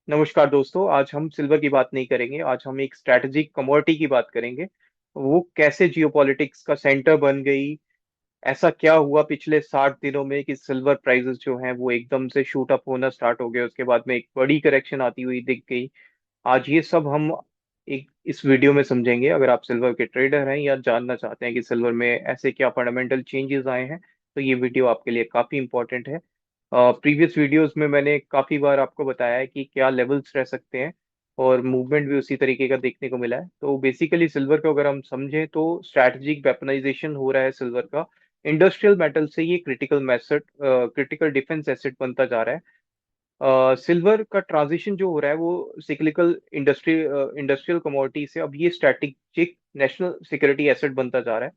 नमस्कार दोस्तों। आज हम सिल्वर की बात नहीं करेंगे। आज हम एक स्ट्रैटेजिक कमोडिटी की बात करेंगे। वो कैसे जियोपॉलिटिक्स का सेंटर बन गई। ऐसा क्या हुआ पिछले 60 दिनों में कि सिल्वर प्राइसेस जो हैं वो एकदम से शूट अप होना स्टार्ट हो गए। उसके बाद में एक बड़ी करेक्शन आती हुई दिख गई। आज ये सब हम एक इस वीडियो में समझेंगे। अगर आप सिल्वर के ट्रेडर हैं या जानना चाहते हैं कि सिल्वर में ऐसे क्या फंडामेंटल चेंजेस आए हैं, तो ये वीडियो आपके लिए काफी इंपॉर्टेंट है। प्रीवियस वीडियोस में मैंने काफी बार आपको बताया है कि क्या लेवल्स रह सकते हैं, और मूवमेंट भी उसी तरीके का देखने को मिला है। तो बेसिकली सिल्वर को अगर हम समझें तो स्ट्रैटेजिक वेपनाइजेशन हो रहा है सिल्वर का। इंडस्ट्रियल मेटल से ये क्रिटिकल मैसेट क्रिटिकल डिफेंस एसेट बनता जा रहा है। सिल्वर का ट्रांजिशन जो हो रहा है वो सिक्लिकल इंडस्ट्रियल कमोडिटी से अब ये स्ट्रैटेजिक नेशनल सिक्योरिटी एसेट बनता जा रहा है।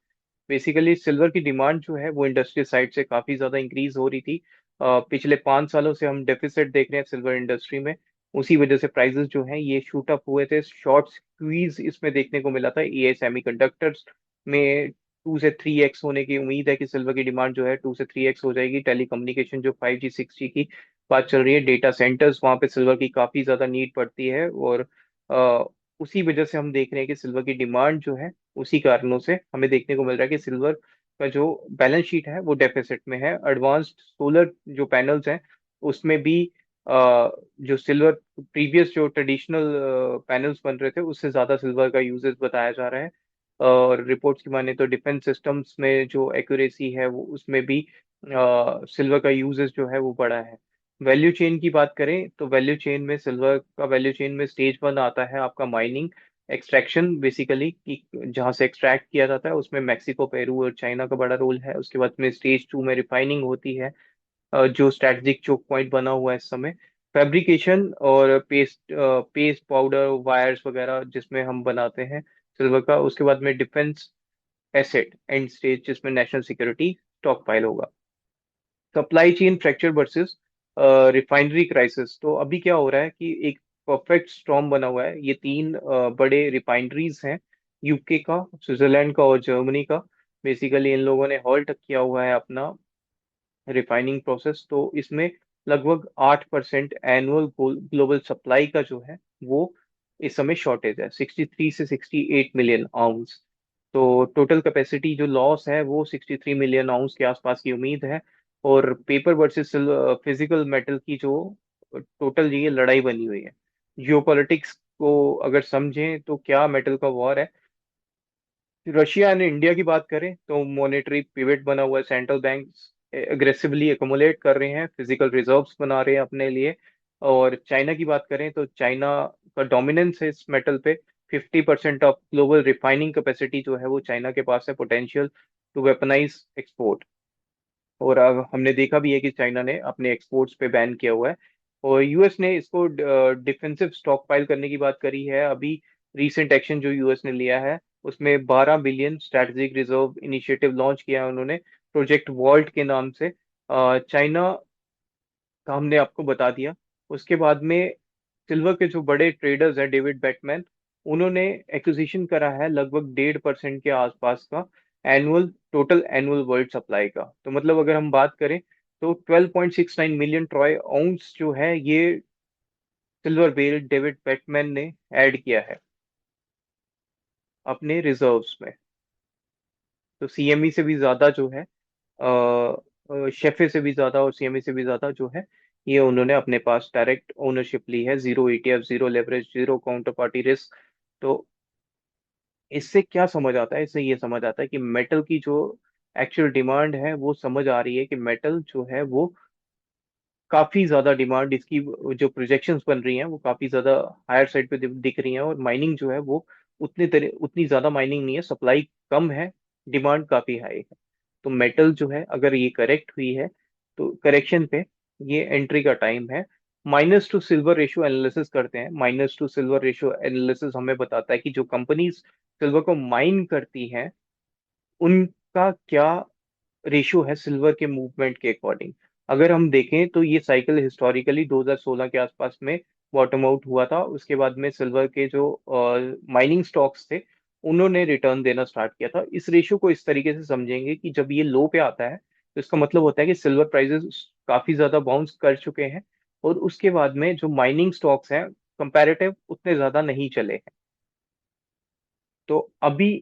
बेसिकली सिल्वर की डिमांड जो है वो इंडस्ट्री साइड से काफी ज्यादा इंक्रीज हो रही थी। पिछले 5 सालों से हम डेफिसिट देख रहे हैं सिल्वर इंडस्ट्री में। उसी वजह से प्राइसेस जो हैं ये शूट अप हुए थे। शॉर्ट स्क्वीज इसमें देखने को मिला था। ए सेमीकंडक्टर्स में 2 से 3x होने की उम्मीद है कि सिल्वर की डिमांड जो है 2 से 3x हो जाएगी। टेलीकम्युनिकेशन जो 5G 6G की बात चल रही है, डेटा सेंटर्स, वहां पे सिल्वर की काफी ज्यादा नीड पड़ती है। और अ, उसी वजह से हम देख रहे हैं कि सिल्वर की डिमांड जो है, उसी कारणों से हमें देखने को मिल रहा है कि सिल्वर का जो बैलेंस शीट है वो डेफिसिट में है। एडवांस्ड सोलर जो पैनल्स हैं उसमें भी जो सिल्वर प्रीवियस जो ट्रेडिशनल पैनल्स बन रहे थे उससे ज्यादा सिल्वर का यूजेस बताया जा रहा है। और रिपोर्ट्स की माने तो डिफेंस सिस्टम्स में जो एक्यूरेसी है वो उसमें भी सिल्वर का यूजेस जो है वो बढ़ा है। वैल्यू चेन की बात करें तो वैल्यू चेन में सिल्वर का वैल्यू चेन में स्टेज 1 आता है आपका माइनिंग एक्सट्रैक्शन, बेसिकली कि जहां से एक्सट्रैक्ट किया जाता है उसमें मैक्सिको, पेरू और चाइना का बड़ा रोल है। उसके बाद में स्टेज 2 में रिफाइनिंग होती है, जो स्ट्रैटेजिक चोक पॉइंट बना हुआ है इस समय। फैब्रिकेशन और पेस्ट पाउडर वायर्स वगैरह जिसमें हम बनाते हैं सिल्वर का। उसके बाद में डिफेंस एसेट एंड स्टेज जिसमें नेशनल सिक्योरिटी स्टॉक पाइल होगा। Supply chain fracture versus refinery crisis. तो अभी क्या हो रहा है कि एक परफेक्ट स्टॉर्म बना हुआ है। ये तीन बड़े रिफाइनरीज हैं, यूके का, स्विट्जरलैंड का और जर्मनी का। बेसिकली इन लोगों ने हॉल्ट किया हुआ है अपना रिफाइनिंग प्रोसेस। तो इसमें लगभग 8% एनुअल ग्लोबल सप्लाई का जो है वो इस समय शॉर्टेज है, 63 से 68 मिलियन आउंस। तो टोटल कैपेसिटी जो लॉस है वो 63 मिलियन आउंस के आसपास की उम्मीद है। और पेपर वर्सेस फिजिकल मेटल की जो टोटल ये लड़ाई बनी हुई है। जियोपॉलिटिक्स को अगर समझें तो क्या मेटल का वॉर है। रशिया एंड इंडिया की बात करें तो मॉनेटरी पिवट बना हुआ है। सेंट्रल बैंक्स एग्रेसिवली एकोमोलेट कर रहे हैं, फिजिकल रिजर्व्स बना रहे हैं अपने लिए। और चाइना की बात करें तो चाइना का डोमिनेंस है इस मेटल पे। 50% ऑफ ग्लोबल रिफाइनिंग कैपेसिटी जो है वो चाइना के पास है, पोटेंशियल टू वेपनाइज एक्सपोर्ट। और अब हमने देखा भी है कि चाइना ने अपने एक्सपोर्ट्स पे बैन किया हुआ है। और यूएस ने इसको डिफेंसिव स्टॉक पाइल करने की बात करी है अभी। रीसेंट एक्शन जो यूएस ने लिया है उसमें 12 billion strategic reserve initiative launch किया है उन्होंने, प्रोजेक्ट वॉल्ट के नाम से। चाइना का हमने आपको बता दिया। उसके बाद में सिल्वर के जो बड़े ट्रेडर्स हैं, डेविड बैटमैन, उन्होंने एक्विजिशन करा है लगभग 1.5% के आसपास का टोटल एनुअल वर्ल्ड सप्लाई का। तो मतलब अगर हम बात करें तो 12.69 मिलियन ट्रॉय आउंस जो है ये सिल्वर बेल डेविड बैटमैन ने ऐड किया है अपने रिजर्व्स में। तो सीएमई से भी ज्यादा जो है, शेफे से भी ज्यादा और सीएमई से भी ज्यादा जो है, ये उन्होंने अपने पास डायरेक्ट ओनरशिप ली है। Zero ETF, zero leverage, zero counter party risk. तो इससे क्या समझ आता है? इससे ये समझ आता है कि मेटल की जो एक्चुअल डिमांड है वो समझ आ रही है कि मेटल जो है वो काफी ज्यादा डिमांड इसकी, जो प्रोजेक्शंस बन रही हैं वो काफी ज्यादा हायर साइड पे दिख रही हैं। और माइनिंग जो है वो उतनी ज्यादा माइनिंग नहीं है, सप्लाई कम है, डिमांड काफी हाई है। तो मेटल जो है अगर ये करेक्ट हुई है तो करेक्शन पे ये एंट्री का टाइम है। Minus two silver ratio analysis करते हैं। Minus two silver ratio analysis हमें बताता है कि जो कंपनीज सिल्वर को माइन करती हैं उनका क्या रेशियो है सिल्वर के मूवमेंट के अकॉर्डिंग। अगर हम देखें तो ये साइकिल हिस्टोरिकली 2016 के आसपास में बॉटम आउट हुआ था। उसके बाद में सिल्वर के जो माइनिंग स्टॉक्स थे उन्होंने रिटर्न देना स्टार्ट किया था। इस रेशियो को इस तरीके से समझेंगे कि जब ये लो पे आता है तो इसका मतलब होता है कि सिल्वर प्राइसेस काफी ज्यादा बाउंस कर चुके हैं। और उसके बाद में जो माइनिंग स्टॉक्स हैं कंपैरेटिव उतने ज्यादा नहीं चले। तो अभी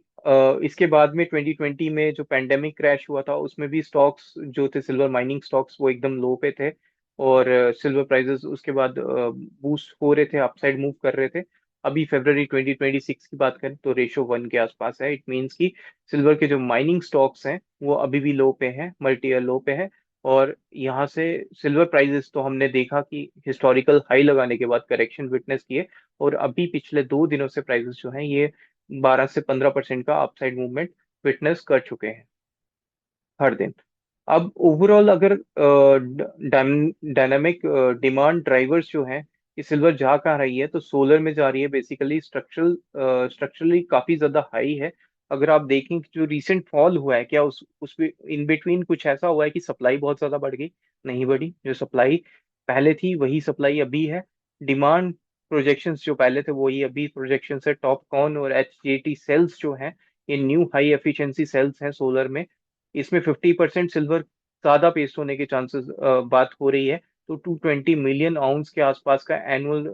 इसके बाद में 2020 में जो पेंडेमिक क्रैश हुआ था उसमें भी स्टॉक्स जो थे सिल्वर माइनिंग स्टॉक्स वो एकदम लो पे थे, और सिल्वर प्राइसेस उसके बाद बूस्ट हो रहे थे, अपसाइड मूव कर रहे थे। अभी फरवरी 2026 की बात करें तो रेशो 1 के आसपास है। इट मीन्स कि सिल्वर के जो माइनिंग स्टॉक्स हैं वो अभी भी लो पे हैं, मल्टी ईयर लो पे हैं। और यहाँ से सिल्वर प्राइसेस तो हमने देखा कि हिस्टोरिकल हाई लगाने के बाद करेक्शन विटनेस किए, और अभी पिछले 2 दिनों से प्राइसेस जो हैं ये 12 से 15% का अपसाइड मूवमेंट विटनेस कर चुके हैं हर दिन। अब ओवरऑल अगर डायनामिक डिमांड ड्राइवर्स जो हैं कि सिल्वर जा कहाँ रही है, तो सोलर में जा रही है। बेसिकली स्ट्रक्चरली काफी ज्यादा हाई है। अगर आप देखें कि जो रिसेंट फॉल हुआ है, क्या उस इन बिटवीन कुछ ऐसा हुआ है कि सप्लाई बहुत ज्यादा बढ़ गई? नहीं बढ़ी। जो सप्लाई पहले थी वही सप्लाई अभी है। डिमांड प्रोजेक्शंस जो पहले थे वही अभी प्रोजेक्शन है। टॉपकॉन और एचजेटी सेल्स जो हैं ये न्यू हाई एफिशिएंसी सेल्स हैं सोलर में। इसमें 50% सिल्वर ज्यादा पेस्ट होने के चांसेस बात हो रही है। तो 220 मिलियन आउंस के आसपास का एनुअल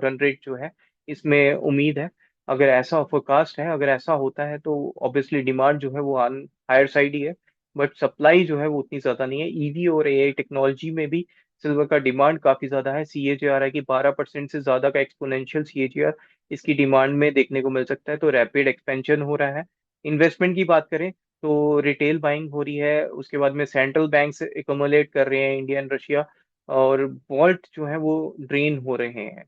रन रेट जो है इसमें उम्मीद है। अगर ऐसा फोरकास्ट है, अगर ऐसा होता है तो ऑब्वियसली डिमांड जो है वो ऑन हायर साइड ही है। बट सप्लाई जो है वो उतनी ज्यादा नहीं है। ईवी और एआई टेक्नोलॉजी में भी सिल्वर का डिमांड काफी ज्यादा है। सीएजीआर है कि 12% से ज्यादा का एक्सपोनेंशियल सीएजीआर इसकी डिमांड में देखने को मिल सकता है। तो रैपिड एक्सपेंशन हो रहा है। इन्वेस्टमेंट की बात करें तो रिटेल बाइंग हो रही है, उसके बाद में सेंट्रल बैंक्स एकोमोलेट कर रहे हैं, इंडिया एंड रशिया। और वॉल्ट जो है वो ड्रेन हो रहे हैं,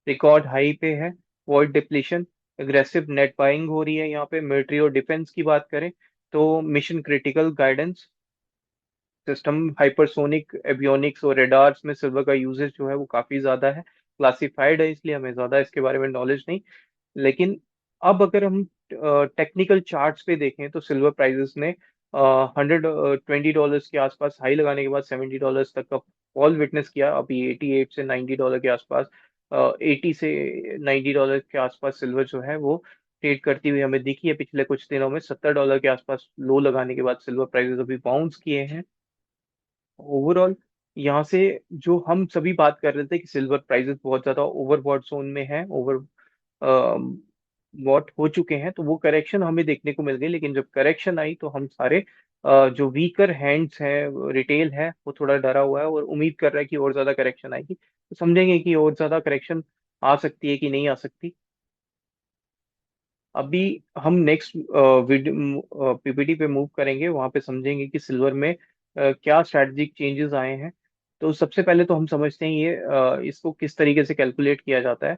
रिकॉर्ड हाई पे है vault depletion. Aggressive net buying हो रही है। यहाँ पे मिलिट्री और डिफेंस की बात करें तो mission critical guidance system, hypersonic avionics और रेडार्स में सिल्वर का यूजेस जो है वो काफी ज्यादा है। क्लासिफाइड है इसलिए हमें ज्यादा इसके बारे में नॉलेज नहीं। लेकिन अब अगर हम टेक्निकल चार्ट्स पे देखें तो सिल्वर प्राइसेस ने 120 डॉलर्स के आसपास हाई लगाने के बाद $70 तक का फॉल विटनेस किया। अभी 88 से 90 डॉलर के आसपास, 80 से 90 डॉलर के आसपास सिल्वर जो है वो ट्रेड करती हुई हमें दिखी है पिछले कुछ दिनों में। $70 के आसपास लो लगाने के बाद सिल्वर प्राइसेस अभी बाउंस किए हैं। ओवरऑल यहाँ से जो हम सभी बात कर रहे थे कि सिल्वर प्राइसेस बहुत ज्यादा ओवरबॉट जोन में है, ओवर वॉट हो चुके हैं, तो वो करेक्शन हमें देखने को मिल गई। लेकिन जब करेक्शन आई तो हम सारे जो वीकर हैंड्स हैं, रिटेल है, वो थोड़ा डरा हुआ है और उम्मीद कर रहा है कि और ज्यादा करेक्शन आएगी। तो समझेंगे कि और ज्यादा करेक्शन आ सकती है कि नहीं आ सकती। अभी हम नेक्स्ट पीपीटी पे मूव करेंगे, वहां पे समझेंगे कि सिल्वर में क्या स्ट्रैटेजिक चेंजेस आए हैं। तो सबसे पहले तो हम समझते हैं ये इसको किस तरीके से कैलकुलेट किया जाता है,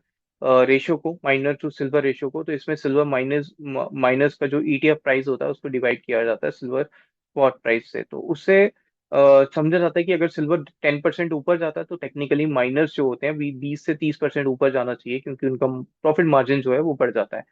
रेशो को, माइनर टू सिल्वर रेशो को। तो इसमें सिल्वर माइनस माइनस का जो ईटीएफ प्राइस होता है उसको डिवाइड किया जाता है सिल्वर स्पॉट प्राइस से। तो उससे समझा जाता है कि अगर सिल्वर 10% ऊपर जाता है तो टेक्निकली माइनर्स जो होते हैं 20 से 30% ऊपर जाना चाहिए, क्योंकि उनका प्रॉफिट मार्जिन जो है वो बढ़ जाता है।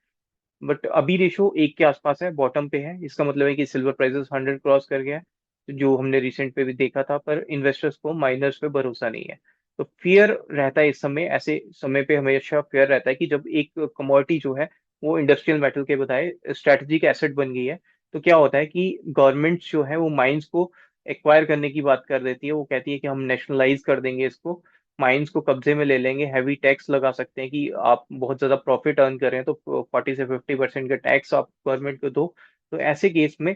बट अभी रेशो 1 के आसपास है, बॉटम पे है। इसका मतलब है कि सिल्वर प्राइसेस 100 क्रॉस कर गया है, जो हमने रिसेंट पे भी देखा था। पर इन्वेस्टर्स को माइनर्स पे भरोसा नहीं है। तो फियर रहता है इस समय, ऐसे समय पे हमेशा फियर रहता है कि जब एक कमोडिटी जो है वो इंडस्ट्रियल मेटल के बजाय स्ट्रेटेजिक एसेट बन गई है, तो क्या होता है कि गवर्नमेंट जो है वो माइंस को एक्वायर करने की बात कर देती है। वो कहती है कि हम नेशनलाइज कर देंगे इसको, माइंस को कब्जे में ले लेंगे, हैवी टैक्स लगा सकते हैं कि आप बहुत ज्यादा प्रॉफिट अर्न कर रहे हैं तो 40 से 50% का टैक्स आप गवर्नमेंट को दो। तो ऐसे केस में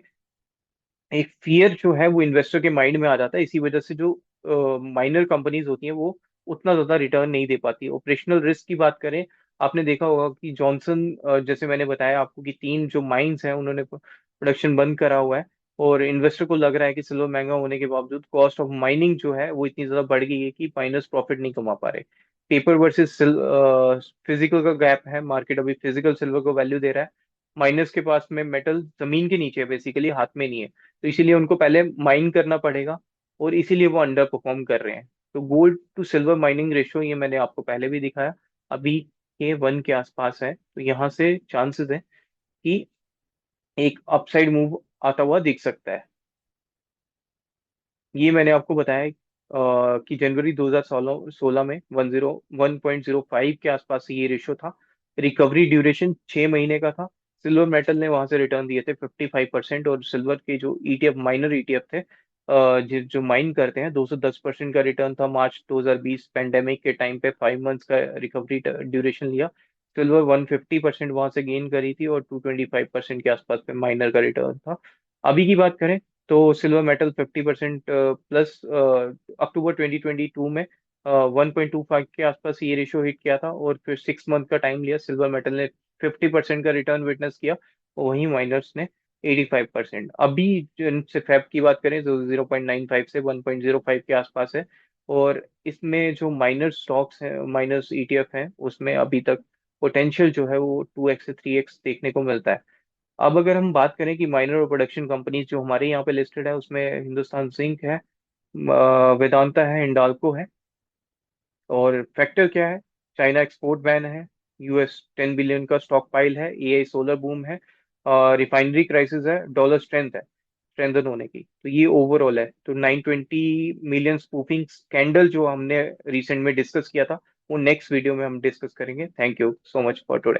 एक फियर जो है वो इन्वेस्टर के माइंड में आ जाता है। इसी वजह से जो माइनर कंपनीज होती हैं वो उतना ज्यादा रिटर्न नहीं दे पाती। ऑपरेशनल रिस्क की बात करें, आपने देखा होगा कि जॉनसन, जैसे मैंने बताया आपको कि 3 जो माइंस हैं उन्होंने प्रोडक्शन बंद करा हुआ है। और इन्वेस्टर को लग रहा है कि सिल्वर महंगा होने के बावजूद कॉस्ट ऑफ माइनिंग जो है वो इतनी ज्यादा बढ़ गई है कि माइनर्स प्रॉफिट नहीं कमा पा रहे। पेपर वर्सेस फिजिकल का गैप है। मार्केट अभी फिजिकल सिल्वर को वैल्यू दे रहा है। माइनर्स के पास में मेटल जमीन के नीचे है, बेसिकली हाथ में नहीं है। तो इसीलिए उनको पहले माइन करना पड़ेगा, और इसीलिए वो अंडर परफॉर्म कर रहे हैं। तो gold to silver mining ratio ये मैंने आपको पहले भी दिखाया, अभी के 1 के आसपास है। तो यहाँ से चांसेस है कि एक अपसाइड मूव आता हुआ दिख सकता है। ये मैंने आपको बताया कि जनवरी 2016 में 101.05 के आसपास ये रेशियो था। रिकवरी ड्यूरेशन 6 महीने का था। सिल्वर मेटल ने वहां से रिटर्न दिए थे 55%, और सिल्वर के जो ईटीएफ, माइनर ईटीएफ थे, जो माइन करते हैं, 210% का रिटर्न था मार्च 2020 पेंडेमिक के टाइम पे, 5 मंथ्स का रिकवरी ड्यूरेशन लिया। सिल्वर 150% वहां से गेन करी थी, और 225% के आसपास पे माइनर का रिटर्न था। अभी की बात करें तो सिल्वर मेटल 50% प्लस अक्टूबर 2022 में 1.25 के आसपास ये रेशियो हिट किया था, और फिर 6 मंथ का टाइम लिया, सिल्वर मेटल ने 50% का रिटर्न विटनेस किया, और वहीं माइनर्स ने 85%। अभी से फेब की बात करें तो 0.95 से 1.05 के आसपास है। और इसमें जो माइनर स्टॉक्स हैं, माइनर्स ईटीएफ हैं, उसमें अभी तक पोटेंशियल जो है वो 2x से 3x देखने को मिलता है। अब अगर हम बात करें कि माइनर और प्रोडक्शन कंपनीज जो हमारे यहाँ पे लिस्टेड है, उसमें हिंदुस्तान जिंक है, वेदांता है, हिंडाल्को है। और फैक्टर क्या है? चाइना एक्सपोर्ट बैन है, यूएस 10 बिलियन का स्टॉक पाइल है, एआई सोलर बूम है, रिफाइनरी क्राइसिस है, डॉलर स्ट्रेंथ है, स्ट्रेंथन होने की। तो ये ओवरऑल है। तो 920 मिलियन स्पूफिंग स्कैंडल जो हमने रिसेंट में डिस्कस किया था, वो नेक्स्ट वीडियो में हम डिस्कस करेंगे। Thank you so much for today.